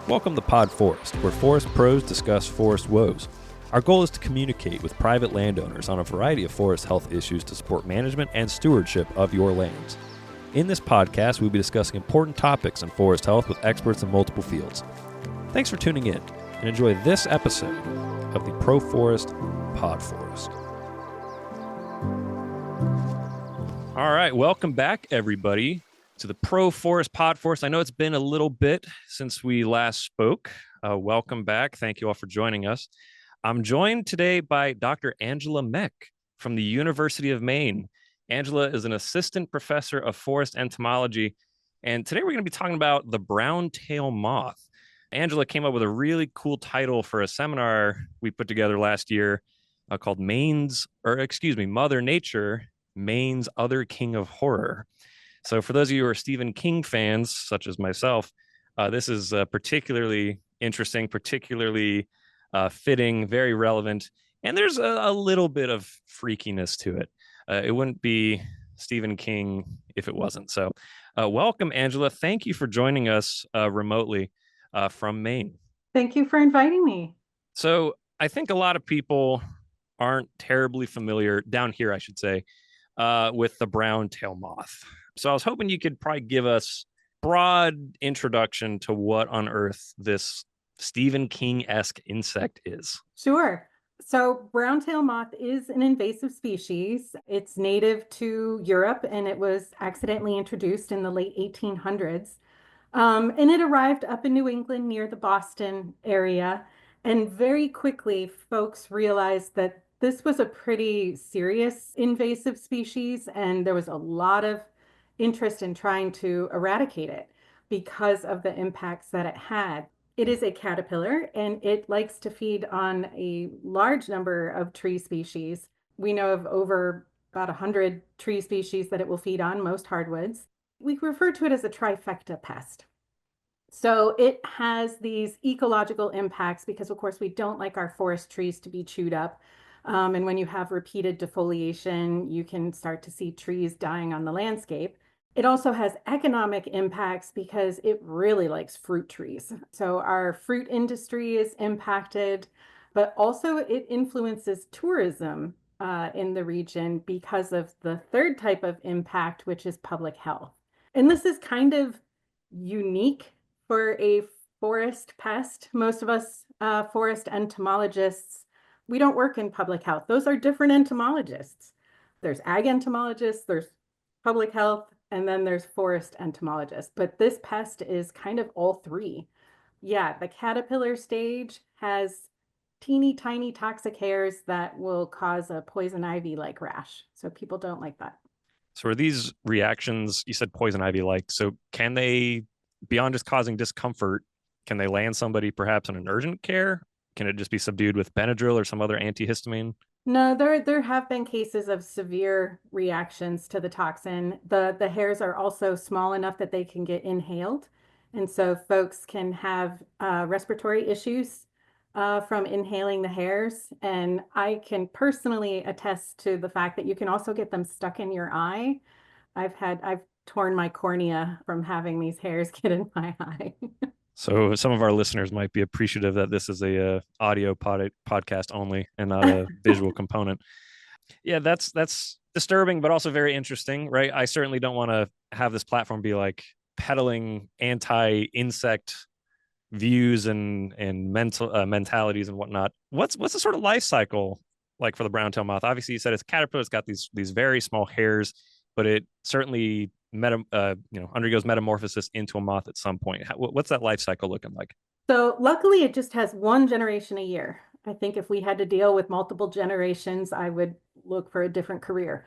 Welcome to Podforest, where forest pros discuss forest woes. Our goal is to communicate with private landowners on a variety of forest health issues to support management and stewardship of your lands. In this podcast, we'll be discussing important topics in forest health with experts in multiple fields. Thanks for tuning in, and enjoy this episode of the Proforest Podforest. All right, welcome back, everybody, to the Proforest Podforest. I know it's been a little bit since we last spoke. Welcome back. Thank you all for joining us. I'm joined today by Dr. Angela Mech from the University of Maine. Angela is an assistant professor of forest entomology, and today we're going to be talking about the browntail moth. Angela came up with a really cool title for a seminar we put together last year called Mother Nature, Maine's Other King of Horror. So for those of you who are Stephen King fans, such as myself, this is particularly interesting, particularly fitting, very relevant, and there's a little bit of freakiness to it. It wouldn't be Stephen King if it wasn't. So welcome, Angela. Thank you for joining us remotely from Maine. Thank you for inviting me. So I think a lot of people aren't terribly familiar, down here I should say, with the browntail moth. So I was hoping you could probably give us a broad introduction to what on earth this Stephen King-esque insect is. Sure. So browntail moth is an invasive species. It's native to Europe, and it was accidentally introduced in the late 1800s. And it arrived up in New England near the Boston area. And very quickly, folks realized that this was a pretty serious invasive species, and there was a lot of interest in trying to eradicate it because of the impacts that it had. It is a caterpillar, and it likes to feed on a large number of tree species. We know of over about 100 tree species that it will feed on, most hardwoods. We refer to it as a trifecta pest. So it has these ecological impacts because, of course, we don't like our forest trees to be chewed up. And when you have repeated defoliation, you can start to see trees dying on the landscape. It also has economic impacts because it really likes fruit trees. So our fruit industry is impacted, but also it influences tourism in the region because of the third type of impact, which is public health. And this is kind of unique for a forest pest. Most of us forest entomologists, we don't work in public health. Those are different entomologists. There's ag entomologists, there's public health, and then there's forest entomologists. But this pest is kind of all three. Yeah, the caterpillar stage has teeny tiny toxic hairs that will cause a poison ivy-like rash. So people don't like that. So are these reactions, you said poison ivy-like, so can they, beyond just causing discomfort, can they land somebody perhaps in an urgent care? Can it just be subdued with Benadryl or some other antihistamine? No, there have been cases of severe reactions to the toxin. The hairs are also small enough that they can get inhaled. And so folks can have respiratory issues from inhaling the hairs. And I can personally attest to the fact that you can also get them stuck in your eye. I've torn my cornea from having these hairs get in my eye. So some of our listeners might be appreciative that this is a audio podcast only and not a visual component. Yeah, that's disturbing, but also very interesting, right? I certainly don't want to have this platform be like peddling anti-insect views and mentalities and whatnot. What's the sort of life cycle like for the browntail moth? Obviously, you said it's a caterpillar. It's got these very small hairs, but it certainly undergoes metamorphosis into a moth at some point. What's that life cycle looking like? So luckily, it just has one generation a year. I think if we had to deal with multiple generations, I would look for a different career.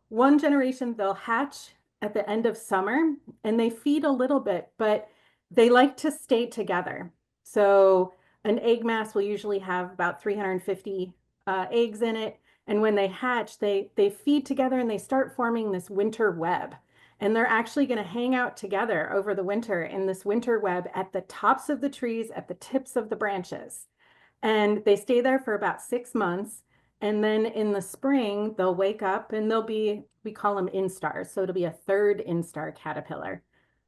One generation, they'll hatch at the end of summer, and they feed a little bit, but they like to stay together. So an egg mass will usually have about 350 eggs in it. And when they hatch, they feed together and they start forming this winter web. And they're actually going to hang out together over the winter in this winter web at the tops of the trees, at the tips of the branches. And they stay there for about 6 months. And then in the spring, they'll wake up and they'll be, we call them instars. So it'll be a third instar caterpillar.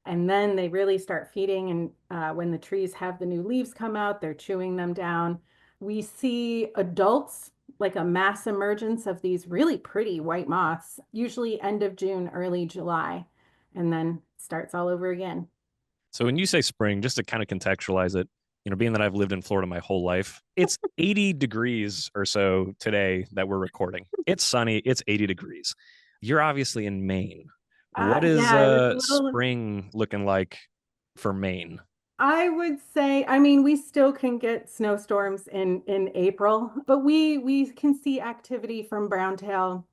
And then they really start feeding. And when the trees have the new leaves come out, they're chewing them down. We see adults, like a mass emergence of these really pretty white moths, usually end of June, early July, and then starts all over again. So when you say spring, just to kind of contextualize it, being that I've lived in Florida my whole life, it's 80 degrees or so today that we're recording. It's sunny, it's 80 degrees. You're obviously in Maine. What is Yeah, it was a little. spring looking like for Maine? I would say, I mean, we still can get snowstorms in April, but we can see activity from Browntail.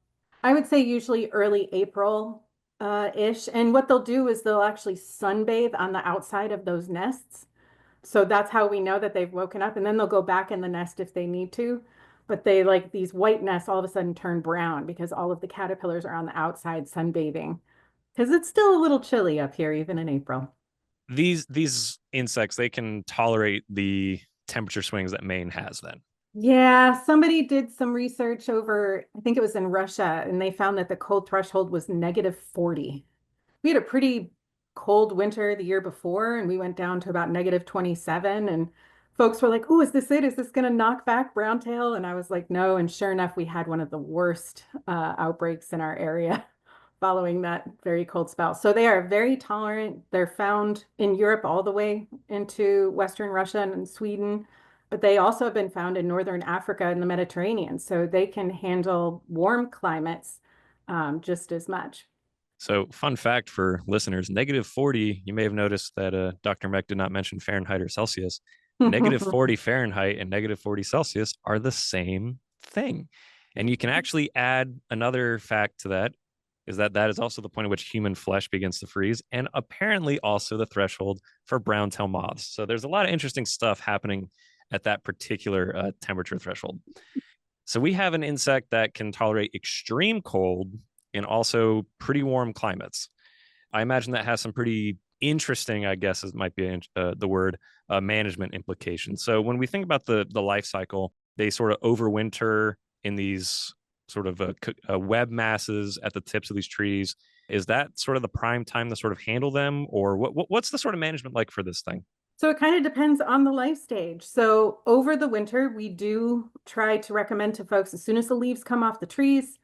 I would say usually early April ish. And what they'll do is they'll actually sunbathe on the outside of those nests. So that's how we know that they've woken up. And then they'll go back in the nest if they need to. But they like these white nests all of a sudden turn brown because all of the caterpillars are on the outside sunbathing. Because it's still a little chilly up here, even in April. These insects, they can tolerate the temperature swings that Maine has then. Yeah, somebody did some research over, I think it was in Russia, and they found that the cold threshold was -40. We had a pretty cold winter the year before, and we went down to about -27. And folks were like, "Oh, is this it? Is this going to knock back Browntail?" And I was like, "No." And sure enough, we had one of the worst outbreaks in our area following that very cold spell. So they are very tolerant. They're found in Europe all the way into Western Russia and Sweden, but they also have been found in Northern Africa and the Mediterranean. So they can handle warm climates just as much. So, fun fact for listeners, -40, you may have noticed that Dr. Mech did not mention Fahrenheit or Celsius. -40 Fahrenheit and -40 Celsius are the same thing. And you can actually add another fact to that is that that is also the point at which human flesh begins to freeze, and apparently also the threshold for brown-tail moths. So, there's a lot of interesting stuff happening at that particular temperature threshold. So we have an insect that can tolerate extreme cold and also pretty warm climates. I imagine that has some pretty interesting, I guess, it might be the word management implications. So when we think about the life cycle, they sort of overwinter in these sort of web masses at the tips of these trees. Is that sort of the prime time to sort of handle them, or what's the sort of management like for this thing? So it kind of depends on the life stage. So over the winter, we do try to recommend to folks as soon as the leaves come off the trees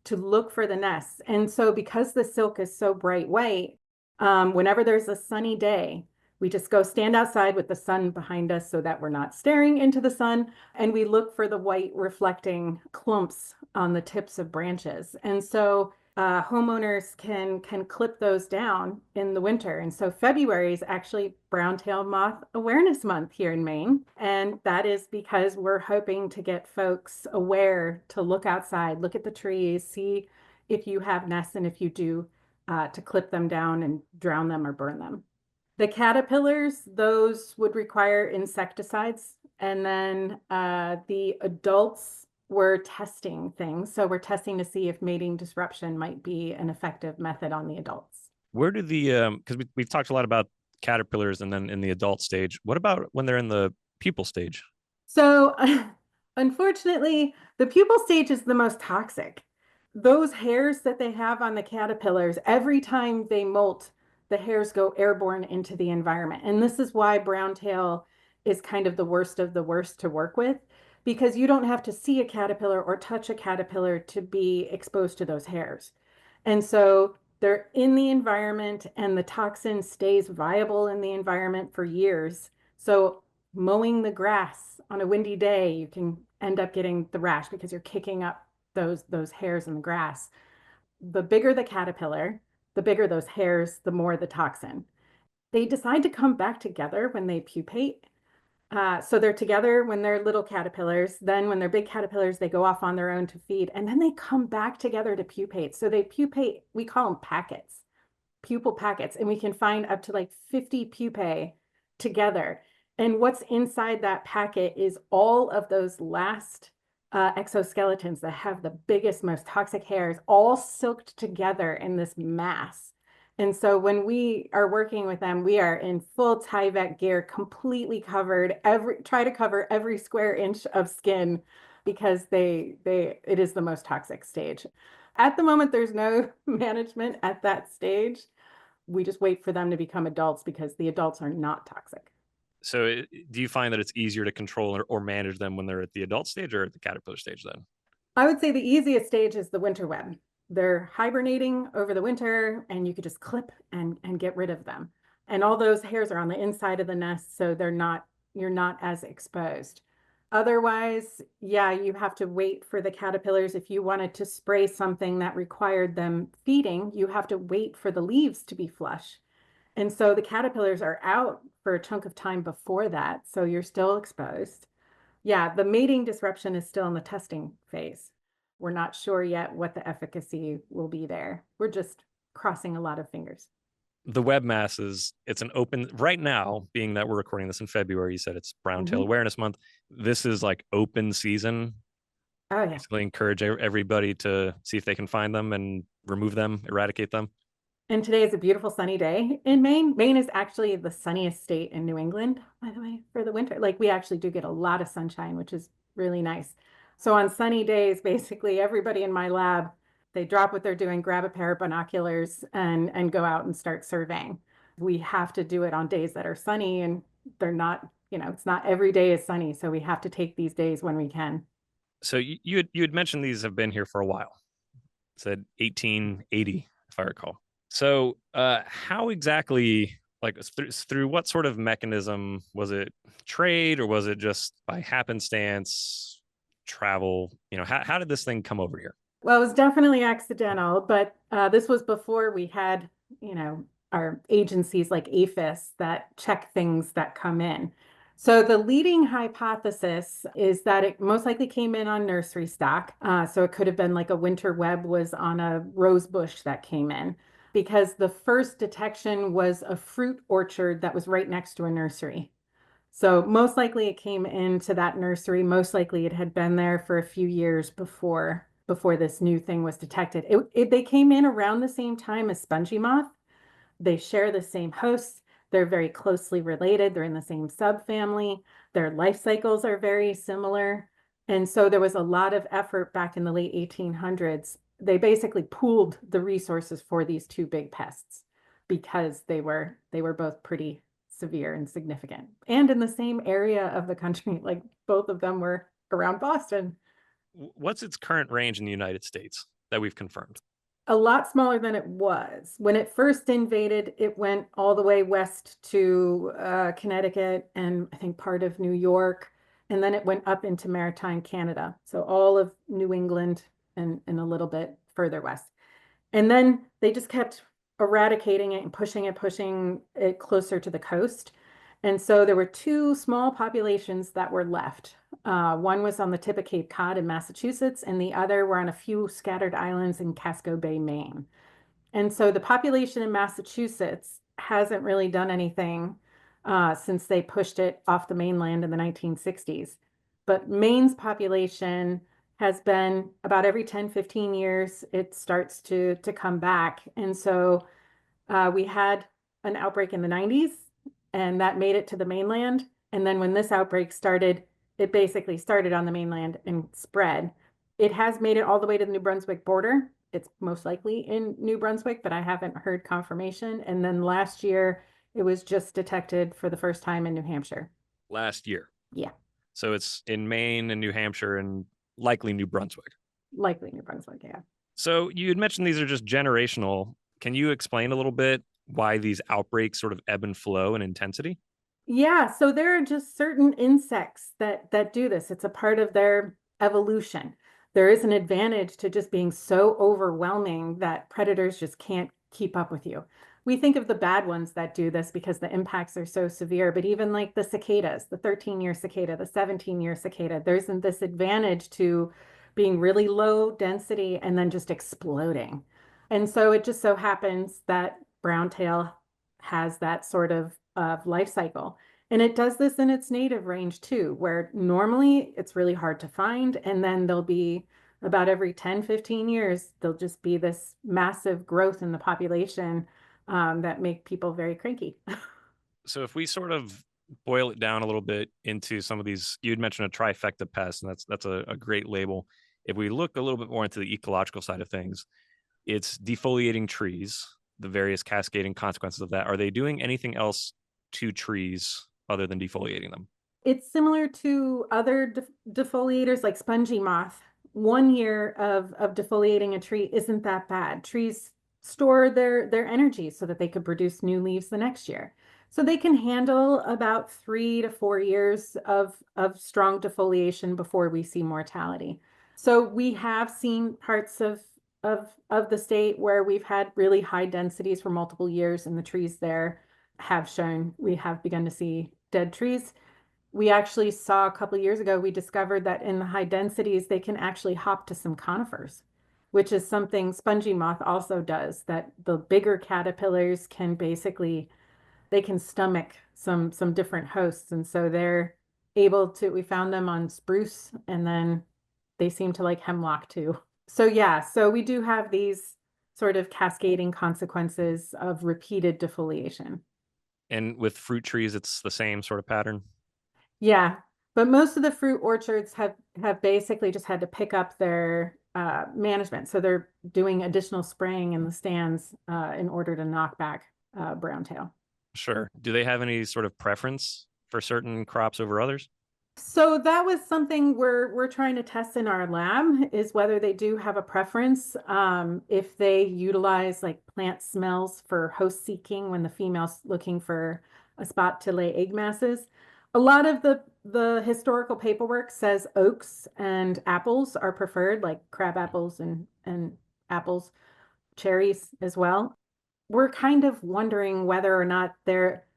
to look for the nests. And so because the silk is so bright white, whenever there's a sunny day, we just go stand outside with the sun behind us so that we're not staring into the sun. And we look for the white reflecting clumps on the tips of branches. And so homeowners can clip those down in the winter. And so February is actually Browntail Moth Awareness Month here in Maine. And that is because we're hoping to get folks aware to look outside, look at the trees, see if you have nests, and if you do, to clip them down and drown them or burn them. The caterpillars, those would require insecticides. And then the adults, we're testing things. So we're testing to see if mating disruption might be an effective method on the adults. Where do the because we've talked a lot about caterpillars and then in the adult stage. What about when they're in the pupal stage? So unfortunately, the pupal stage is the most toxic. Those hairs that they have on the caterpillars, every time they molt, the hairs go airborne into the environment. And this is why browntail is kind of the worst to work with, because you don't have to see a caterpillar or touch a caterpillar to be exposed to those hairs. And so they're in the environment and the toxin stays viable in the environment for years. So mowing the grass on a windy day, you can end up getting the rash because you're kicking up those hairs in the grass. The bigger the caterpillar, the bigger those hairs, the more the toxin. They decide to come back together when they pupate. So they're together when they're little caterpillars. Then when they're big caterpillars, they go off on their own to feed, and then they come back together to pupate. So they pupate, we call them packets, pupal packets, and we can find up to like 50 pupae together. And what's inside that packet is all of those last exoskeletons that have the biggest, most toxic hairs, all silked together in this mass. And so when we are working with them, we are in full Tyvek gear, completely covered, try to cover every square inch of skin because it is the most toxic stage. At the moment, there's no management at that stage. We just wait for them to become adults because the adults are not toxic. So do you find that it's easier to control or manage them when they're at the adult stage or at the caterpillar stage then? I would say the easiest stage is the winter web. They're hibernating over the winter, and you could just clip and get rid of them. And all those hairs are on the inside of the nest, so you're not as exposed. Otherwise, yeah, you have to wait for the caterpillars. If you wanted to spray something that required them feeding, you have to wait for the leaves to be flush. And so the caterpillars are out for a chunk of time before that, so you're still exposed. Yeah, the mating disruption is still in the testing phase. We're not sure yet what the efficacy will be there. We're just crossing a lot of fingers. The web masses, it's an open right now, being that we're recording this in February. You said it's Browntail Mhm. Awareness Month. This is like open season. Oh, yeah. Basically, encourage everybody to see if they can find them and remove them, eradicate them. And today is a beautiful sunny day in Maine. Maine is actually the sunniest state in New England, by the way, for the winter. Like we actually do get a lot of sunshine, which is really nice. So on sunny days, basically everybody in my lab, they drop what they're doing, grab a pair of binoculars and go out and start surveying. We have to do it on days that are sunny and they're not, it's not every day is sunny. So we have to take these days when we can. So you had mentioned these have been here for a while. It said 1880, if I recall. So how exactly, like through what sort of mechanism, was it trade or was it just by happenstance, travel? How did this thing come over here? Well, it was definitely accidental, but this was before we had, you know, our agencies like APHIS that check things that come in. So the leading hypothesis is that it most likely came in on nursery stock. So it could have been like a winter web was on a rose bush that came in because the first detection was a fruit orchard that was right next to a nursery. So most likely it came into that nursery. Most likely it had been there for a few years before this new thing was detected. They came in around the same time as spongy moth. They share the same hosts. They're very closely related. They're in the same subfamily. Their life cycles are very similar. And so there was a lot of effort back in the late 1800s. They basically pooled the resources for these two big pests because they were both pretty severe and significant. And in the same area of the country, like both of them were around Boston. What's its current range in the United States that we've confirmed? A lot smaller than it was. When it first invaded, it went all the way west to Connecticut and I think part of New York. And then it went up into maritime Canada. So all of New England and a little bit further west. And then they just kept eradicating it and pushing it closer to the coast. And so there were two small populations that were left. One was on the tip of Cape Cod in Massachusetts, and the other were on a few scattered islands in Casco Bay, Maine. And so the population in Massachusetts hasn't really done anything since they pushed it off the mainland in the 1960s. But Maine's population has been about every 10, 15 years, it starts to come back. And so we had an outbreak in the 90s, and that made it to the mainland. And then when this outbreak started, it basically started on the mainland and spread. It has made it all the way to the New Brunswick border. It's most likely in New Brunswick, but I haven't heard confirmation. And then last year, it was just detected for the first time in New Hampshire. Last year. Yeah, So it's in Maine and New Hampshire and likely New Brunswick. likely New Brunswick. Yeah. So you had mentioned these are just generational. Can you explain a little bit why these outbreaks sort of ebb and flow in intensity? Yeah, so there are just certain insects that do this. It's a part of their evolution. There is an advantage to just being so overwhelming that predators just can't keep up with you. We think of the bad ones that do this because the impacts are so severe, but even like the cicadas, the 13-year cicada, the 17-year cicada, there's this advantage to being really low density and then just exploding. And so it just so happens that browntail has that sort of life cycle. And it does this in its native range too, where normally it's really hard to find. And then there'll be about every 10, 15 years, there'll just be this massive growth in the population that make people very cranky. So if we sort of boil it down a little bit into some of these, you'd mentioned a trifecta pest, and that's a great label. If we look a little bit more into the ecological side of things, it's defoliating trees the various cascading consequences of that, are they doing anything else to trees other than defoliating them? It's similar to other defoliators like spongy moth. 1 year of defoliating a tree isn't that bad. Trees store their energy so that they could produce new leaves the next year. So they can handle about 3 to 4 years of strong defoliation before we see mortality. So we have seen parts of the state where we've had really high densities for multiple years, and the trees there have shown we have begun to see dead trees. We actually saw a couple of years ago, we discovered that in the high densities, they can actually hop to some conifers, which is something spongy moth also does, that the bigger caterpillars can basically, they can stomach some different hosts. And so they're able to, we found them on spruce, and then they seem to like hemlock too. So yeah, so we do have these sort of cascading consequences of repeated defoliation. And with fruit trees, it's the same sort of pattern. Yeah, but most of the fruit orchards have basically just had to pick up their management. So they're doing additional spraying in the stands in order to knock back browntail. Sure. Do they have any sort of preference for certain crops over others? So that was something we're trying to test in our lab, is whether they do have a preference, if they utilize like plant smells for host seeking when the female's looking for a spot to lay egg masses. A lot of the historical paperwork says oaks and apples are preferred, like crab apples and apples, cherries as well. We're kind of wondering whether or not they're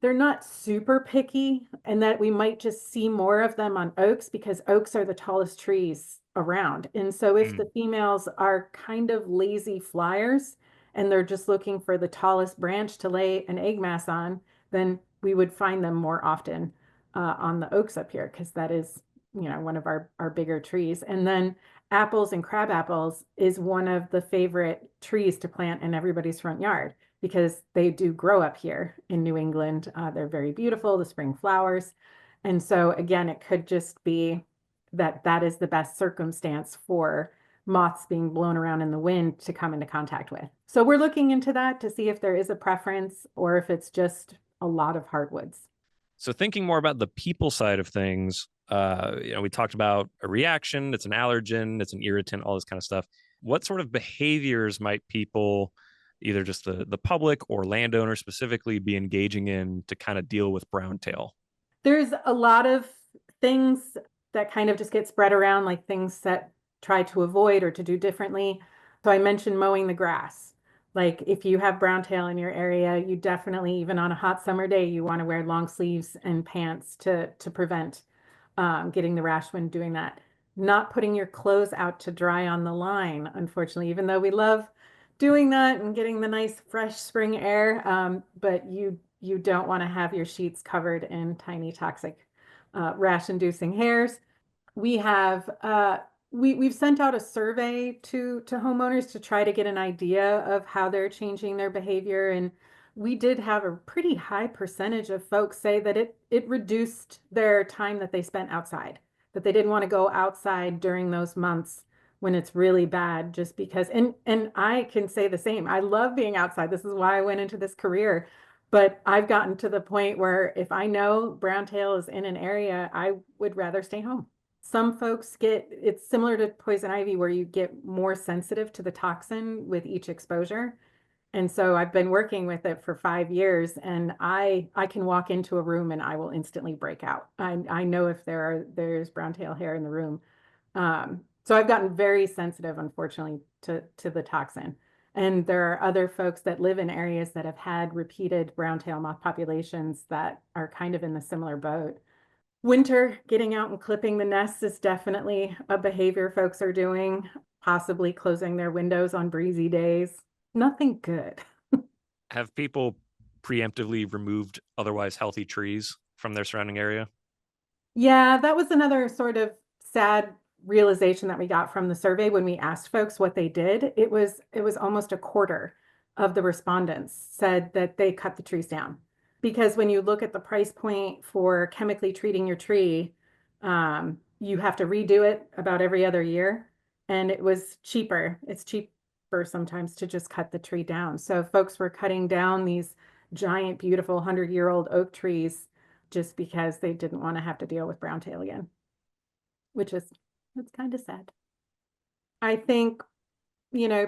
not super picky, and that we might just see more of them on oaks because oaks are the tallest trees around. And so if Mm. the females are kind of lazy flyers and they're just looking for the tallest branch to lay an egg mass on, then we would find them more often on the oaks up here, because that is, one of our bigger trees. And then apples and crab apples is one of the favorite trees to plant in everybody's front yard, because they do grow up here in New England. They're very beautiful, the spring flowers. And so again, it could just be that that is the best circumstance for moths being blown around in the wind to come into contact with. So we're looking into that to see if there is a preference or if it's just a lot of hardwoods. So thinking more about the people side of things, we talked about a reaction, it's an allergen, it's an irritant, all this kind of stuff. What sort of behaviors might people, either just the public or landowners specifically, be engaging in to kind of deal with browntail? There's a lot of things that kind of just get spread around, like things that try to avoid or to do differently. So I mentioned mowing the grass. Like if you have browntail in your area, you definitely, even on a hot summer day, you want to wear long sleeves and pants to prevent getting the rash when doing that. Not putting your clothes out to dry on the line, unfortunately, even though we love doing that and getting the nice fresh spring air, but you don't want to have your sheets covered in tiny toxic rash-inducing hairs. We have we've sent out a survey to homeowners to try to get an idea of how they're changing their behavior, and we did have a pretty high percentage of folks say that it reduced their time that they spent outside, that they didn't want to go outside during those months when it's really bad, just because, and I can say the same. I love being outside. This is why I went into this career. But I've gotten to the point where if I know browntail is in an area, I would rather stay home. Some folks it's similar to poison ivy, where you get more sensitive to the toxin with each exposure. And so I've been working with it for 5 years, and I can walk into a room and I will instantly break out. I know if there's browntail hair in the room. So I've gotten very sensitive, unfortunately, to the toxin. And there are other folks that live in areas that have had repeated browntail moth populations that are kind of in the similar boat. Winter, getting out and clipping the nests is definitely a behavior folks are doing, possibly closing their windows on breezy days. Nothing good. Have people preemptively removed otherwise healthy trees from their surrounding area? Yeah, that was another sort of sad realization that we got from the survey when we asked folks what they did. It was almost a quarter of the respondents said that they cut the trees down. Because when you look at the price point for chemically treating your tree, you have to redo it about every other year, and it was cheaper. It's cheap cheaper sometimes to just cut the tree down. So folks were cutting down these giant, beautiful 100-year-old oak trees just because they didn't want to have to deal with browntail again, which is, it's kind of sad. I think,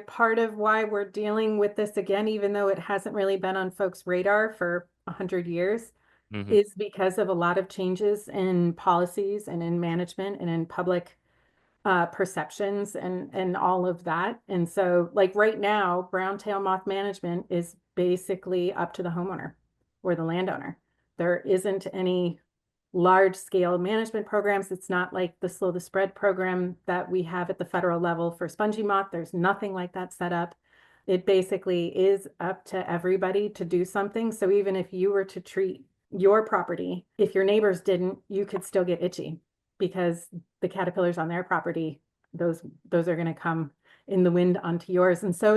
part of why we're dealing with this again, even though it hasn't really been on folks' radar for 100 years, Hmm. is because of a lot of changes in policies and in management and in public perceptions and all of that. And so, like right now, browntail moth management is basically up to the homeowner or the landowner. There isn't any large scale management programs. It's not like the slow the spread program that we have at the federal level for spongy moth. There's nothing like that set up. It basically is up to everybody to do something. So even if you were to treat your property, if your neighbors didn't, you could still get itchy because the caterpillars on their property, those are going to come in the wind onto yours. And so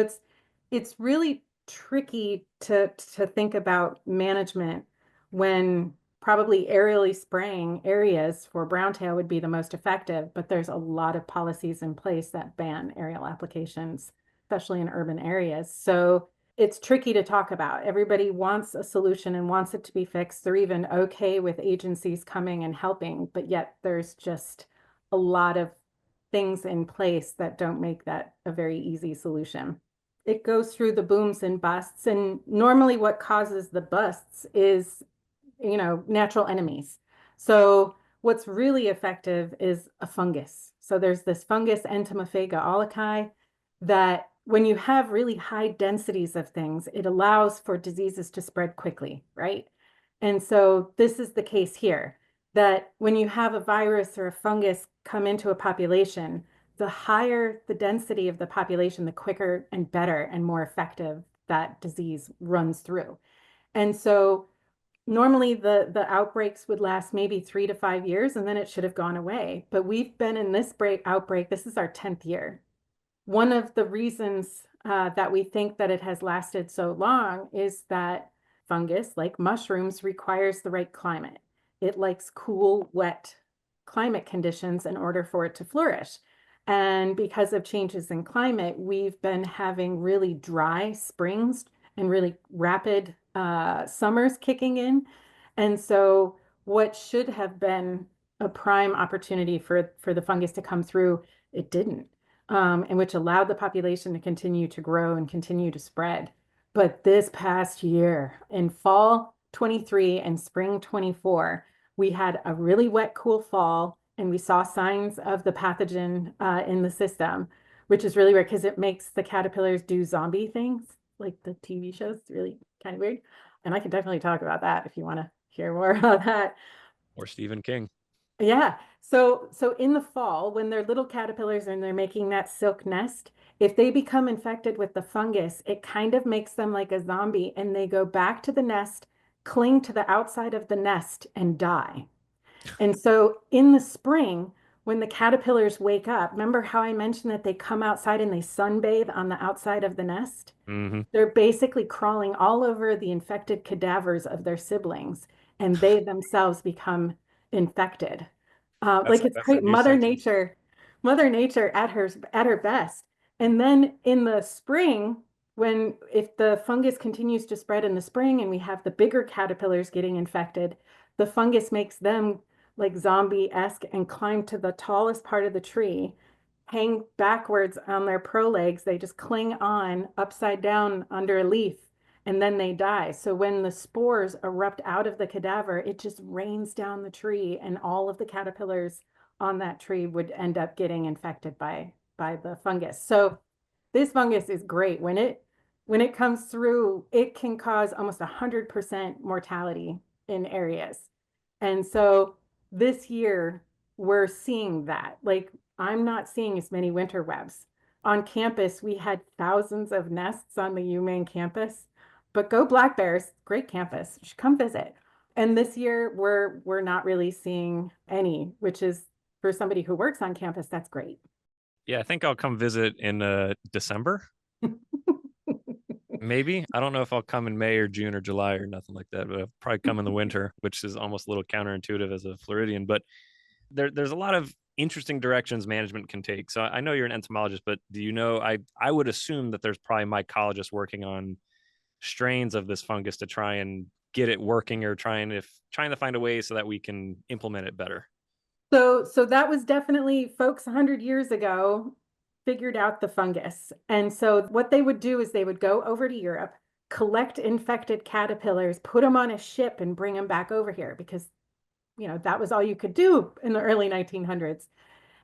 it's really tricky to think about management when probably aerially spraying areas for browntail would be the most effective, but there's a lot of policies in place that ban aerial applications, especially in urban areas. So it's tricky to talk about. Everybody wants a solution and wants it to be fixed. They're even okay with agencies coming and helping, but yet there's just a lot of things in place that don't make that a very easy solution. It goes through the booms and busts, and normally what causes the busts is natural enemies. So what's really effective is a fungus. So there's this fungus Entomophaga aulici that when you have really high densities of things, it allows for diseases to spread quickly, right? And so this is the case here, that when you have a virus or a fungus come into a population, the higher the density of the population, the quicker and better and more effective that disease runs through. And so normally the outbreaks would last maybe 3 to 5 years and then it should have gone away. But we've been in this outbreak, this is our 10th year. One of the reasons that we think that it has lasted so long is that fungus, like mushrooms, requires the right climate. It likes cool, wet climate conditions in order for it to flourish. And because of changes in climate, we've been having really dry springs and really rapid summers kicking in. And so what should have been a prime opportunity for the fungus to come through, it didn't, and which allowed the population to continue to grow and continue to spread. But this past year, in fall 23 and spring 24, we had a really wet, cool fall, and we saw signs of the pathogen in the system, which is really weird because it makes the caterpillars do zombie things like the TV shows. It's really kind of weird. And I can definitely talk about that if you want to hear more about that. Or Stephen King. Yeah. So in the fall, when they're little caterpillars and they're making that silk nest, if they become infected with the fungus, it kind of makes them like a zombie and they go back to the nest, cling to the outside of the nest and die. And so in the spring, when the caterpillars wake up, remember how I mentioned that they come outside and they sunbathe on the outside of the nest? Hmm. They're basically crawling all over the infected cadavers of their siblings, and they themselves become infected. That's Like it's that's a great, new sentence. Mother Nature at her best. And then in the spring, when if the fungus continues to spread in the spring and we have the bigger caterpillars getting infected, the fungus makes them like zombie-esque and climb to the tallest part of the tree, hang backwards on their pro legs. They just cling on upside down under a leaf and then they die. So when the spores erupt out of the cadaver, it just rains down the tree and all of the caterpillars on that tree would end up getting infected by the fungus. So this fungus is great. When it comes through, it can cause almost 100% mortality in areas. And so this year we're seeing that. Like I'm not seeing as many winter webs. On campus, we had thousands of nests on the UMaine campus. But go Black Bears, great campus. You should come visit. And this year we're not really seeing any, which is for somebody who works on campus, that's great. Yeah, I think I'll come visit in December. Maybe. I don't know if I'll come in May or June or July or nothing like that, but I'll probably come in the winter, which is almost a little counterintuitive as a Floridian. But there's a lot of interesting directions management can take. So I know you're an entomologist, but do you know, I would assume that there's probably mycologists working on strains of this fungus to try and get it working, or trying to find a way so that we can implement it better. So that was definitely folks 100 years ago figured out the fungus. And so what they would do is they would go over to Europe, collect infected caterpillars, put them on a ship and bring them back over here because, that was all you could do in the early 1900s.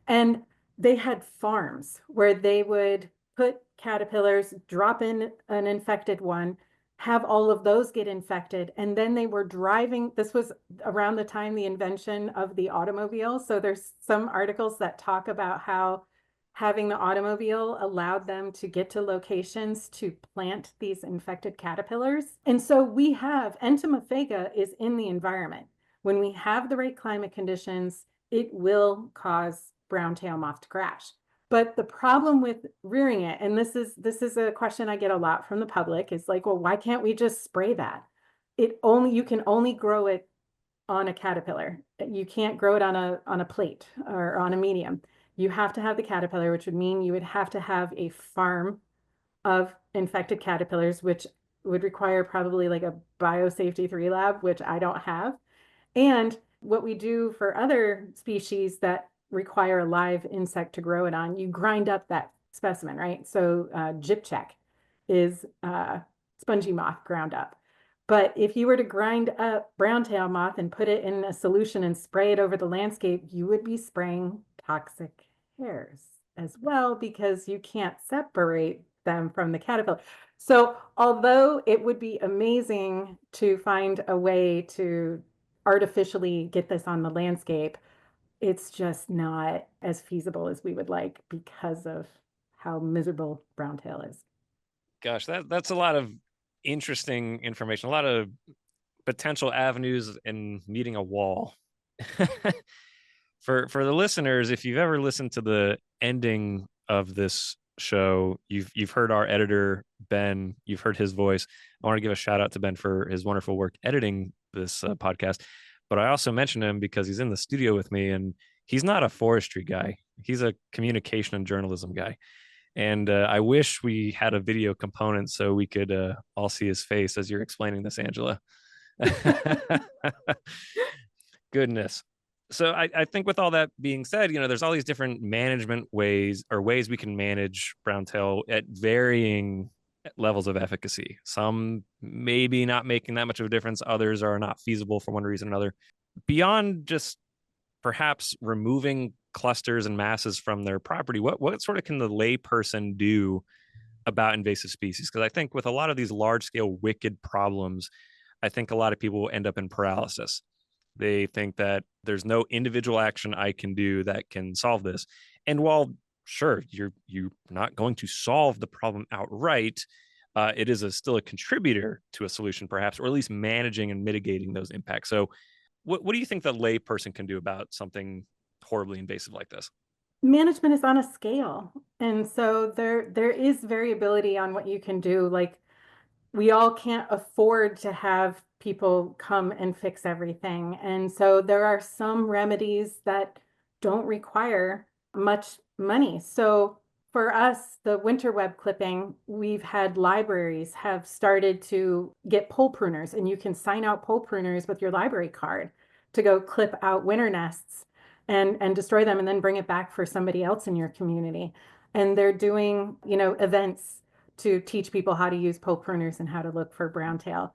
And they had farms where they would put caterpillars, drop in an infected one, have all of those get infected. And then they were driving. This was around the time the invention of the automobile. So there's some articles that talk about how having the automobile allowed them to get to locations to plant these infected caterpillars. And so we have entomophaga is in the environment. When we have the right climate conditions, it will cause brown-tail moth to crash. But the problem with rearing it, and this is a question I get a lot from the public, is like, well, why can't we just spray that? You can only grow it on a caterpillar. You can't grow it on a plate or on a medium. You have to have the caterpillar, which would mean you would have to have a farm of infected caterpillars, which would require probably like a biosafety 3 lab, which I don't have. And what we do for other species that require a live insect to grow it on, you grind up that specimen, right? So gypcheck is spongy moth ground up. But if you were to grind up brown-tail moth and put it in a solution and spray it over the landscape, you would be spraying toxic hairs as well because you can't separate them from the caterpillar. So although it would be amazing to find a way to artificially get this on the landscape, it's just not as feasible as we would like because of how miserable browntail is. Gosh, that's a lot of interesting information, a lot of potential avenues in meeting a wall. For the listeners, if you've ever listened to the ending of this show, you've heard our editor Ben, you've heard his voice. I want to give a shout out to Ben for his wonderful work editing this podcast, but I also mentioned him because he's in the studio with me, and he's not a forestry guy. He's a communication and journalism guy. And I wish we had a video component so we could all see his face as you're explaining this, Angela. Goodness. So I think with all that being said, there's all these different management ways, or ways we can manage browntail at varying levels of efficacy. Some maybe not making that much of a difference. Others are not feasible for one reason or another. Beyond just perhaps removing clusters and masses from their property, what sort of can the layperson do about invasive species? Because I think with a lot of these large scale wicked problems, I think a lot of people end up in paralysis. They think that there's no individual action I can do that can solve this. And while sure, you're not going to solve the problem outright, it is still a contributor to a solution, perhaps, or at least managing and mitigating those impacts. So what do you think the layperson can do about something horribly invasive like this? Management is on a scale. And so there is variability on what you can do. Like we all can't afford to have people come and fix everything. And so there are some remedies that don't require much money. So for us, the winter web clipping, we've had libraries have started to get pole pruners, and you can sign out pole pruners with your library card to go clip out winter nests and destroy them and then bring it back for somebody else in your community. And they're doing, events to teach people how to use pole pruners and how to look for browntail.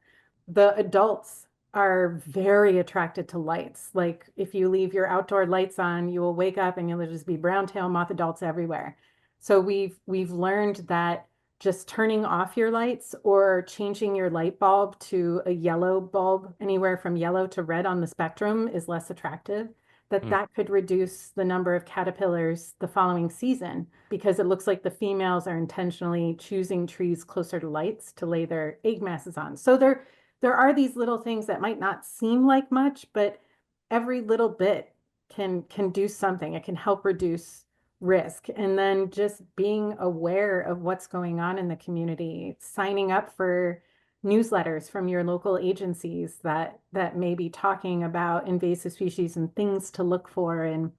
The adults are very attracted to lights. Like if you leave your outdoor lights on, you will wake up and you'll just be browntail moth adults everywhere. So we've learned that just turning off your lights or changing your light bulb to a yellow bulb, anywhere from yellow to red on the spectrum, is less attractive, that could reduce the number of caterpillars the following season because it looks like the females are intentionally choosing trees closer to lights to lay their egg masses on. So there are these little things that might not seem like much, but every little bit can do something. It can help reduce risk. And then just being aware of what's going on in the community, signing up for newsletters from your local agencies that may be talking about invasive species and things to look for, and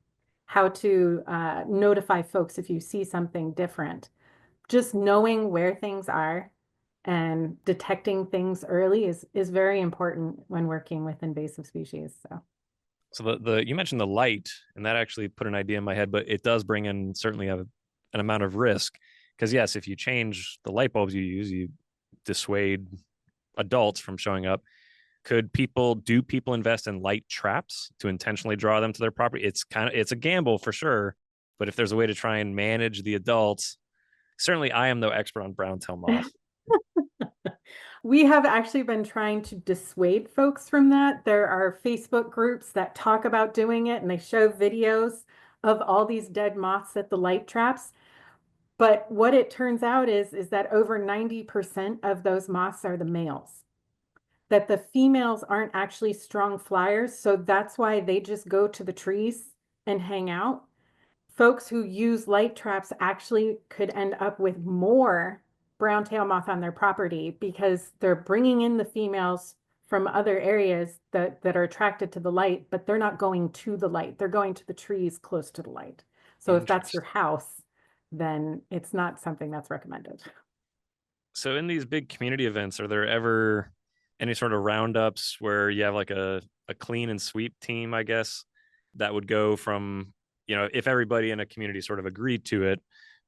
how to notify folks if you see something different. Just knowing where things are and detecting things early is very important when working with invasive species. So. So the you mentioned the light, and that actually put an idea in my head, but it does bring in certainly an amount of risk. Because yes, if you change the light bulbs you use, you dissuade adults from showing up. Do people invest in light traps to intentionally draw them to their property? It's a gamble for sure, but if there's a way to try and manage the adults, certainly I am no expert on brown-tailed moth. We have actually been trying to dissuade folks from that. There are Facebook groups that talk about doing it and they show videos of all these dead moths at the light traps. But what it turns out is that over 90% of those moths are the males, that the females aren't actually strong flyers. So that's why they just go to the trees and hang out. Folks who use light traps actually could end up with more brown tail moth on their property because they're bringing in the females from other areas that are attracted to the light, but they're not going to the light. They're going to the trees close to the light. So if that's your Interesting. house, then it's not something that's recommended. So in these big community events, are there ever any sort of roundups where you have like a clean and sweep team, I guess, that would go from, if everybody in a community sort of agreed to it,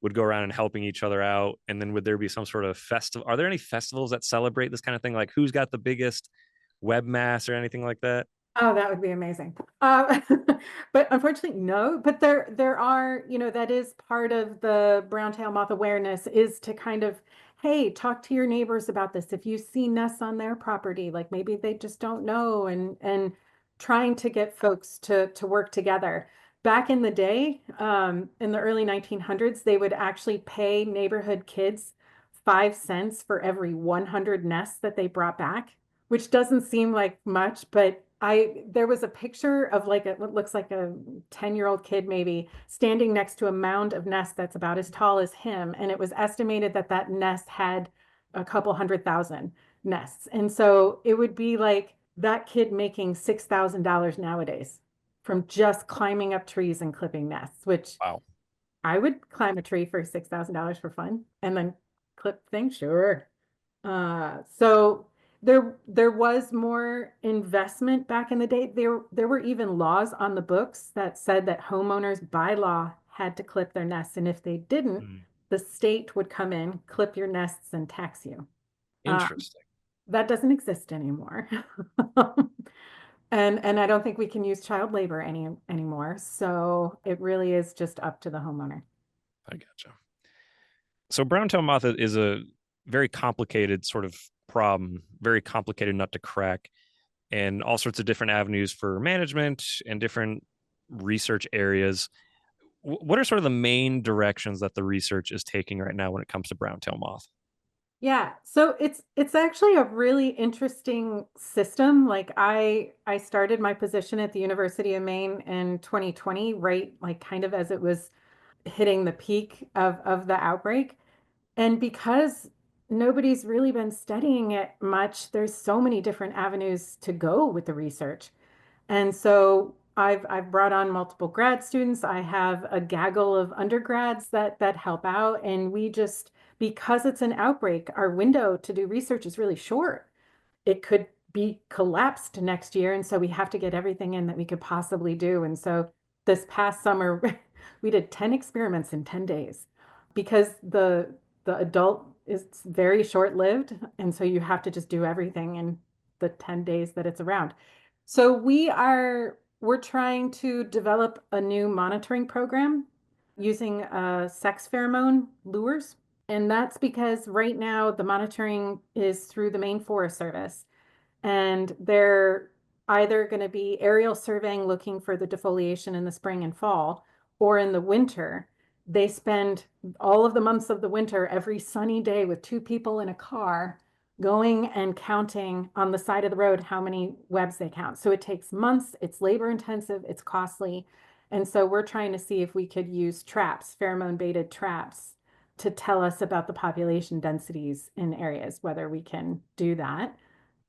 would go around and helping each other out? And then would there be some sort of festival? Are there any festivals that celebrate this kind of thing? Like who's got the biggest web mass or anything like that? Oh, that would be amazing. But unfortunately, no. But there are, that is part of the brown tail moth awareness is to kind of, hey, talk to your neighbors about this. If you see nests on their property, like maybe they just don't know, and trying to get folks to work together. Back in the day, in the early 1900s, they would actually pay neighborhood kids 5 cents for every 100 nests that they brought back, which doesn't seem like much, but there was a picture of like what looks like a 10-year-old kid maybe standing next to a mound of nests that's about as tall as him. And it was estimated that that nest had a couple 100,000 nests. And so it would be like that kid making $6,000 nowadays from just climbing up trees and clipping nests, which Wow. I would climb a tree for $6,000 for fun and then clip things. Sure. So there was more investment back in the day. There were even laws on the books that said that homeowners by law had to clip their nests, and if they didn't, Hmm. the state would come in, clip your nests, and tax you. Uh, Interesting. that doesn't exist anymore. And I don't think we can use child labor anymore. So it really is just up to the homeowner. I gotcha. So brown-tailed moth is a very complicated sort of problem, very complicated nut to crack, and all sorts of different avenues for management and different research areas. What are sort of the main directions that the research is taking right now when it comes to brown-tailed moth? Yeah, so it's actually a really interesting system. Like I started my position at the University of Maine in 2020, right? Like kind of as it was hitting the peak of the outbreak. And because nobody's really been studying it much, there's so many different avenues to go with the research. And so I've brought on multiple grad students. I have a gaggle of undergrads that help out. And we just, because it's an outbreak, our window to do research is really short. It could be collapsed next year. And so we have to get everything in that we could possibly do. And so this past summer, we did 10 experiments in 10 days because the adult is very short-lived. And so you have to just do everything in the 10 days that it's around. So we're trying to develop a new monitoring program using sex pheromone lures. And that's because right now the monitoring is through the Maine Forest Service. And they're either going to be aerial surveying looking for the defoliation in the spring and fall, or in the winter, they spend all of the months of the winter every sunny day with two people in a car going and counting on the side of the road how many webs they count. So it takes months, it's labor intensive, it's costly. And so we're trying to see if we could use traps, pheromone baited traps, to tell us about the population densities in areas, whether we can do that.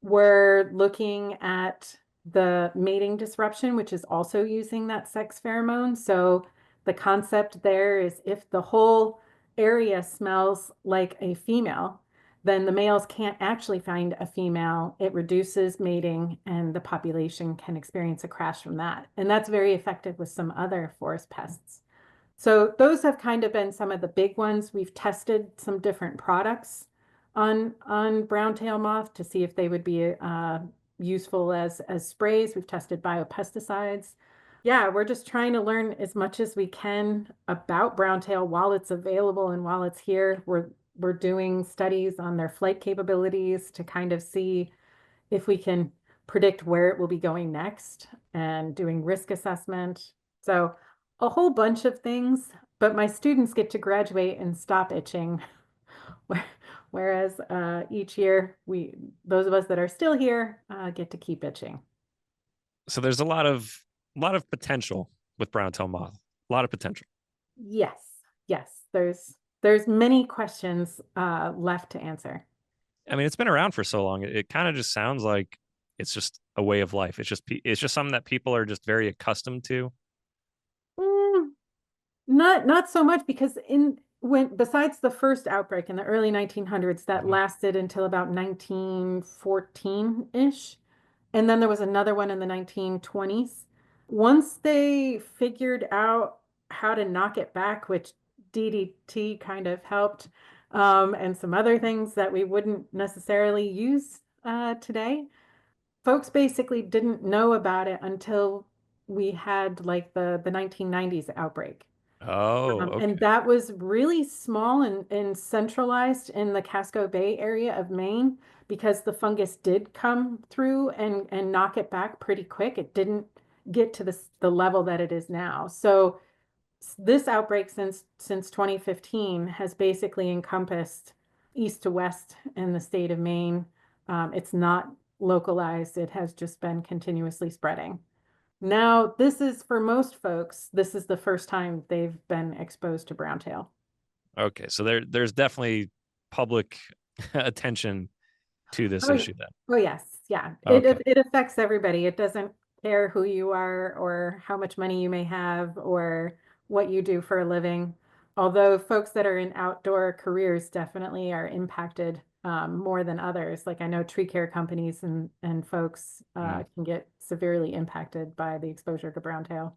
We're looking at the mating disruption, which is also using that sex pheromone. So the concept there is if the whole area smells like a female, then the males can't actually find a female. It reduces mating and the population can experience a crash from that. And that's very effective with some other forest pests. So those have kind of been some of the big ones. We've tested some different products on browntail moth to see if they would be useful as sprays. We've tested biopesticides. Yeah, we're just trying to learn as much as we can about browntail while it's available and while it's here. We're doing studies on their flight capabilities to kind of see if we can predict where it will be going next and doing risk assessment. So a whole bunch of things, but my students get to graduate and stop itching. Whereas each year those of us that are still here get to keep itching. So there's a lot of potential with brown-tailed moth. A lot of potential. Yes, yes. There's many questions left to answer. I mean, it's been around for so long. It kind of just sounds like it's just a way of life. It's just something that people are just very accustomed to. Mm, not so much because in when besides the first outbreak in the early 1900s that Mhm. lasted until about 1914-ish, and then there was another one in the 1920s. Once they figured out how to knock it back, which DDT kind of helped, and some other things that we wouldn't necessarily use today, folks basically didn't know about it until we had like the 1990s outbreak. Oh, And okay. that was really small and centralized in the Casco Bay area of Maine because the fungus did come through and knock it back pretty quick. It didn't get to the level that it is now. So this outbreak since 2015 has basically encompassed east to west in the state of Maine. It's not localized. It has just been continuously spreading. Now, this is for most folks, this is the first time they've been exposed to browntail. Okay. So there's definitely public attention to this Oh, yeah. issue then. Oh, yes. Yeah. Okay. It affects everybody. It doesn't care who you are or how much money you may have or what you do for a living. Although folks that are in outdoor careers definitely are impacted more than others. Like I know tree care companies and folks Mm. can get severely impacted by the exposure to browntail.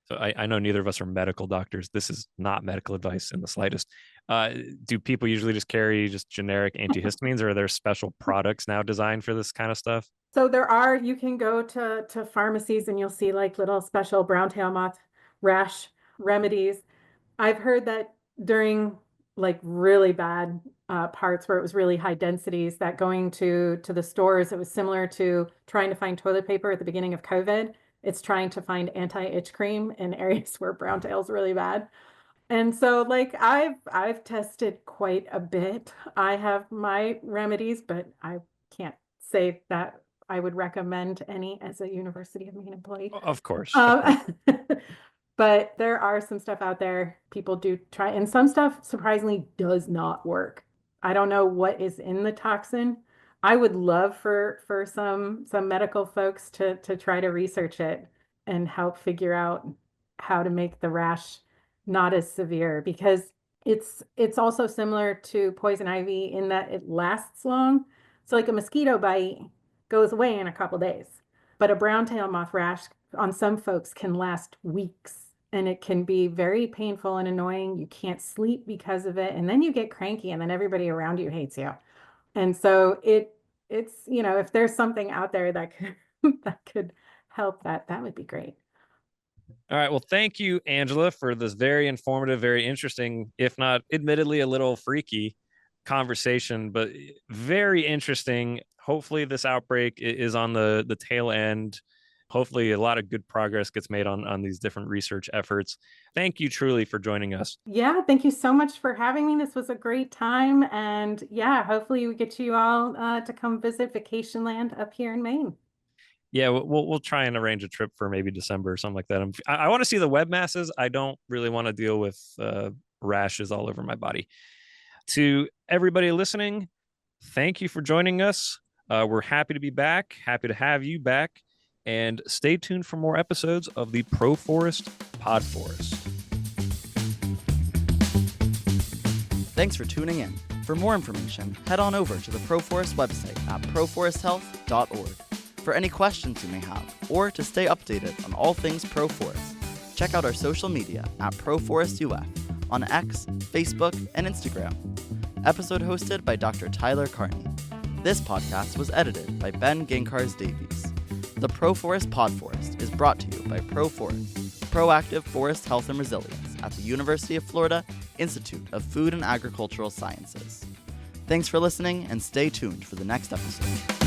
So I know neither of us are medical doctors. This is not medical advice in the slightest. Uh, do people usually just carry just generic antihistamines, or are there special products now designed for this kind of stuff? So you can go to pharmacies and you'll see like little special browntail moth rash remedies. I've heard that during like really bad parts where it was really high densities, that going to the stores, it was similar to trying to find toilet paper at the beginning of COVID. It's trying to find anti-itch cream in areas where browntail's really bad. And so like I've tested quite a bit. I have my remedies, but I can't say that I would recommend any as a University of Maine employee. Of course, of course. Um, but there are some stuff out there people do try, and some stuff surprisingly does not work. I don't know what is in the toxin. I would love for some medical folks to try to research it and help figure out how to make the rash not as severe because it's also similar to poison ivy in that it lasts long. So like a mosquito bite goes away in a couple days, but a brown tail moth rash on some folks can last weeks and it can be very painful and annoying. You can't sleep because of it, and then you get cranky and then everybody around you hates you. And so it's, if there's something out there that could that could help that would be great. All right. Well, thank you, Angela, for this very informative, very interesting, if not admittedly a little freaky conversation, but very interesting. Hopefully, this outbreak is on the tail end. Hopefully, a lot of good progress gets made on these different research efforts. Thank you truly for joining us. Yeah, thank you so much for having me. This was a great time. And yeah, hopefully we get you all to come visit Vacation Land up here in Maine. Yeah, we'll try and arrange a trip for maybe December or something like that. I want to see the web masses. I don't really want to deal with rashes all over my body. To everybody listening, thank you for joining us. We're happy to be back. Happy to have you back. And stay tuned for more episodes of the Proforest Podforest. Thanks for tuning in. For more information, head on over to the Proforest website at proforesthealth.org. For any questions you may have, or to stay updated on all things Proforest, check out our social media at ProforestUF on X, Facebook, and Instagram. Episode hosted by Dr. Tyler Carney. This podcast was edited by Ben Ginkars Davies. The Proforest Podforest is brought to you by Proforest, Proactive Forest Health and Resilience at the University of Florida Institute of Food and Agricultural Sciences. Thanks for listening, and stay tuned for the next episode.